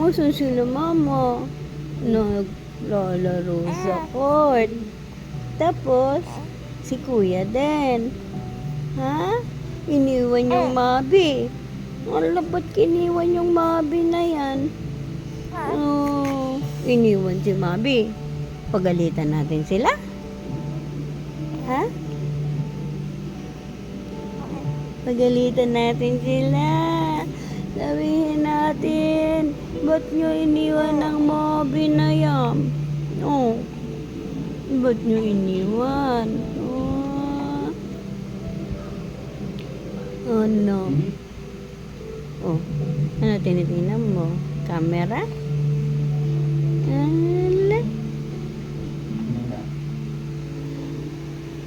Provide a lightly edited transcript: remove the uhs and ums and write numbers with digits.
Asan sila mama? Naglalaro sa court. Tapos, si kuya din. Ha? Iniwan yung Mabi. Wala, ba't kiniwan yung Mabi na yan? Oh, iniwan si Mabi. Pagalitan natin sila? Ha? Pagalitan natin sila. Sabihin natin, ba't nyo iniwan ng Mabi na yan? Oh, ba't nyo iniwan? Oh, oh no. Oh, ano tinitingnan mo? Camera? Ah,